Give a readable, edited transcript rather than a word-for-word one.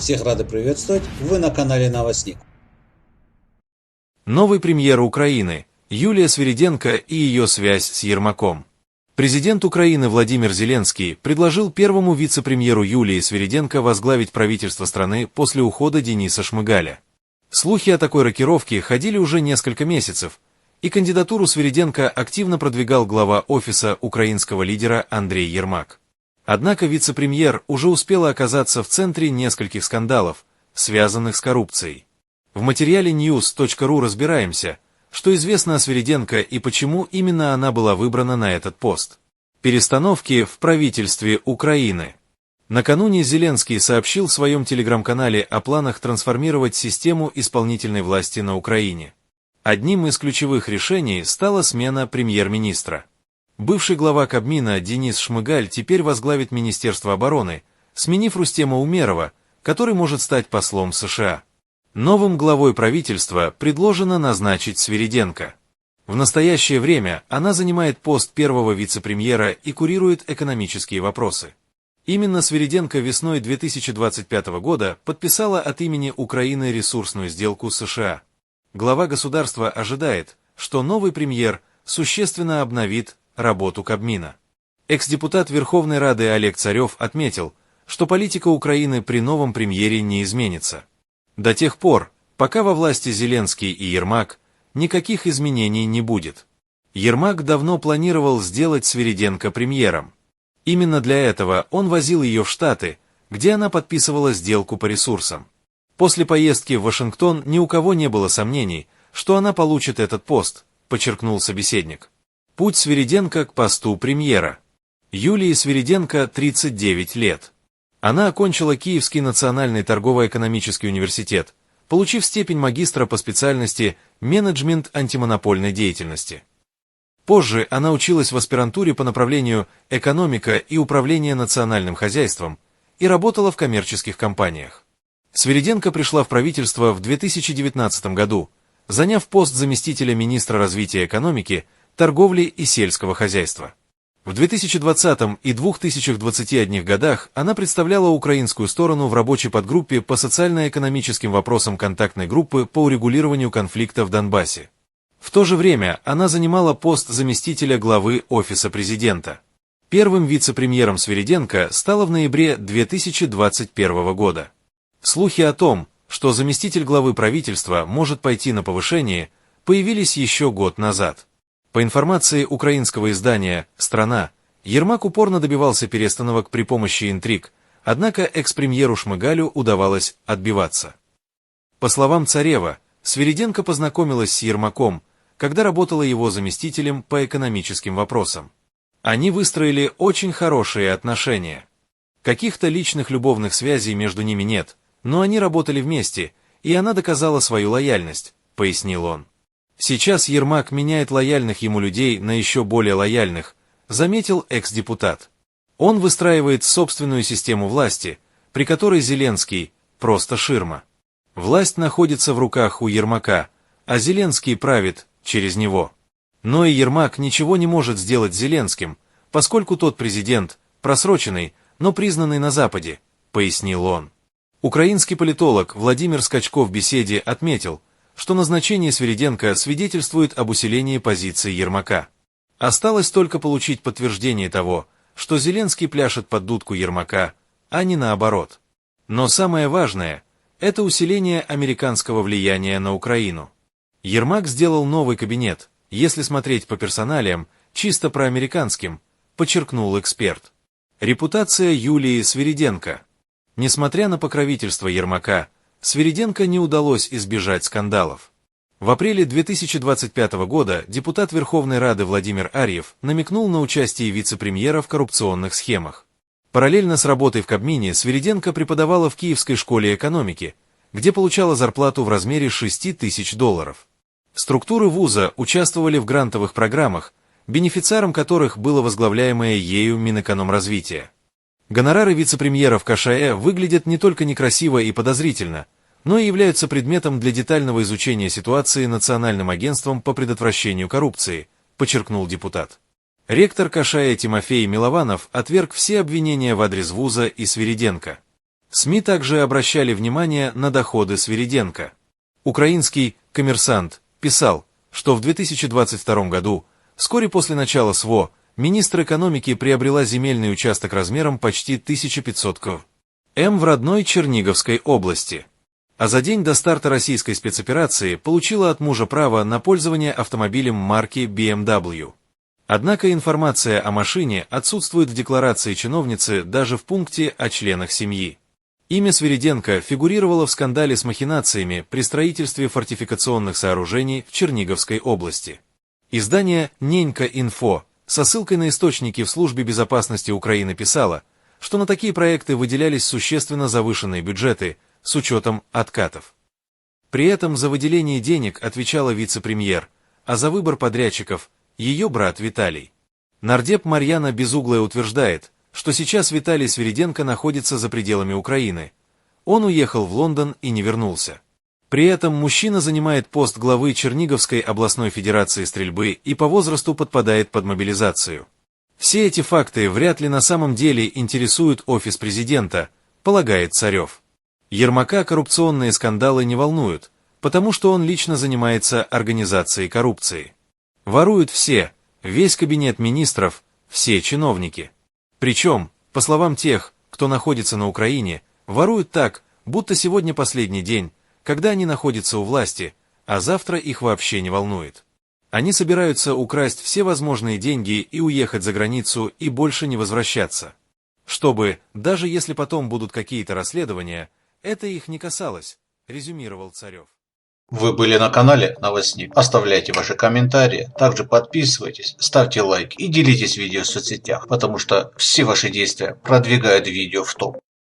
Всех рады приветствовать, вы на канале Новостник. Новый премьер Украины Юлия Свириденко и ее связь с Ермаком. Президент Украины Владимир Зеленский предложил первому вице-премьеру Юлии Свириденко возглавить правительство страны после ухода Дениса Шмыгаля. Слухи о такой рокировке ходили уже несколько месяцев, и кандидатуру Свириденко активно продвигал глава офиса украинского лидера Андрей Ермак. Однако вице-премьер уже успела оказаться в центре нескольких скандалов, связанных с коррупцией. В материале news.ru разбираемся, что известно о Свириденко и почему именно она была выбрана на этот пост. Перестановки в правительстве Украины. Накануне Зеленский сообщил в своем телеграм-канале о планах трансформировать систему исполнительной власти на Украине. Одним из ключевых решений стала смена премьер-министра. Бывший глава Кабмина Денис Шмыгаль теперь возглавит Министерство обороны, сменив Рустема Умерова, который может стать послом США. Новым главой правительства предложено назначить Свириденко. В настоящее время она занимает пост первого вице-премьера и курирует экономические вопросы. Именно Свириденко весной 2025 года подписала от имени Украины ресурсную сделку с США. Глава государства ожидает, что новый премьер существенно обновит работу Кабмина. Экс-депутат Верховной Рады Олег Царев отметил, что политика Украины при новом премьере не изменится. До тех пор, пока во власти Зеленский и Ермак, никаких изменений не будет. Ермак давно планировал сделать Свириденко премьером. Именно для этого он возил ее в Штаты, где она подписывала сделку по ресурсам. После поездки в Вашингтон ни у кого не было сомнений, что она получит этот пост, подчеркнул собеседник. Путь Свириденко к посту премьера. Юлии Свириденко 39 лет. Она окончила Киевский национальный торгово-экономический университет, получив степень магистра по специальности «Менеджмент антимонопольной деятельности». Позже она училась в аспирантуре по направлению «Экономика и управление национальным хозяйством» и работала в коммерческих компаниях. Свириденко пришла в правительство в 2019 году, заняв пост заместителя министра развития экономики, торговли и сельского хозяйства. В 2020 и 2021 годах она представляла украинскую сторону в рабочей подгруппе по социально-экономическим вопросам контактной группы по урегулированию конфликта в Донбассе. В то же время она занимала пост заместителя главы Офиса президента. Первым вице-премьером Свириденко стала в ноябре 2021 года. Слухи о том, что заместитель главы правительства может пойти на повышение, появились еще год назад. По информации украинского издания «Страна», Ермак упорно добивался перестановок при помощи интриг, однако экс-премьеру Шмыгалю удавалось отбиваться. По словам Царева, Свириденко познакомилась с Ермаком, когда работала его заместителем по экономическим вопросам. Они выстроили очень хорошие отношения. Каких-то личных любовных связей между ними нет, но они работали вместе, и она доказала свою лояльность, пояснил он. Сейчас Ермак меняет лояльных ему людей на еще более лояльных, заметил экс-депутат. Он выстраивает собственную систему власти, при которой Зеленский – просто ширма. Власть находится в руках у Ермака, а Зеленский правит через него. Но и Ермак ничего не может сделать с Зеленским, поскольку тот президент, просроченный, но признанный на Западе, пояснил он. Украинский политолог Владимир Скачков в беседе отметил, что назначение Свириденко свидетельствует об усилении позиции Ермака. Осталось только получить подтверждение того, что Зеленский пляшет под дудку Ермака, а не наоборот. Но самое важное – это усиление американского влияния на Украину. Ермак сделал новый кабинет, если смотреть по персоналиям, чисто проамериканским, подчеркнул эксперт. Репутация Юлии Свириденко. Несмотря на покровительство Ермака, Свириденко не удалось избежать скандалов. В апреле 2025 года депутат Верховной Рады Владимир Арьев намекнул на участие вице-премьера в коррупционных схемах. Параллельно с работой в Кабмине Свириденко преподавала в Киевской школе экономики, где получала зарплату в размере $6000. Структуры вуза участвовали в грантовых программах, бенефициаром которых было возглавляемое ею Минэкономразвития. Гонорары вице-премьера в КШЭ выглядят не только некрасиво и подозрительно, но и являются предметом для детального изучения ситуации Национальным агентством по предотвращению коррупции, подчеркнул депутат. Ректор КШЭ Тимофей Милованов отверг все обвинения в адрес вуза и Свириденко. СМИ также обращали внимание на доходы Свириденко. Украинский «Коммерсант» писал, что в 2022 году, вскоре после начала СВО, министр экономики приобрела земельный участок размером почти 1500 км в родной Черниговской области. А за день до старта российской спецоперации получила от мужа право на пользование автомобилем марки BMW. Однако информация о машине отсутствует в декларации чиновницы даже в пункте о членах семьи. Имя Свириденко фигурировало в скандале с махинациями при строительстве фортификационных сооружений в Черниговской области. Издание «Ненька-Инфо» со ссылкой на источники в Службе безопасности Украины писало, что на такие проекты выделялись существенно завышенные бюджеты с учетом откатов. При этом за выделение денег отвечала вице-премьер, а за выбор подрядчиков – ее брат Виталий. Нардеп Марьяна Безуглая утверждает, что сейчас Виталий Свириденко находится за пределами Украины. Он уехал в Лондон и не вернулся. При этом мужчина занимает пост главы Черниговской областной федерации стрельбы и по возрасту подпадает под мобилизацию. Все эти факты вряд ли на самом деле интересуют офис президента, полагает Царев. Ермака коррупционные скандалы не волнуют, потому что он лично занимается организацией коррупции. Воруют все, весь кабинет министров, все чиновники. Причем, по словам тех, кто находится на Украине, воруют так, будто сегодня последний день, когда они находятся у власти, а завтра их вообще не волнует. Они собираются украсть все возможные деньги и уехать за границу и больше не возвращаться. Чтобы, даже если потом будут какие-то расследования, это их не касалось, резюмировал Царев. Вы были на канале Новостник. Оставляйте ваши комментарии, также подписывайтесь, ставьте лайки и делитесь видео в соцсетях, потому что все ваши действия продвигают видео в топ.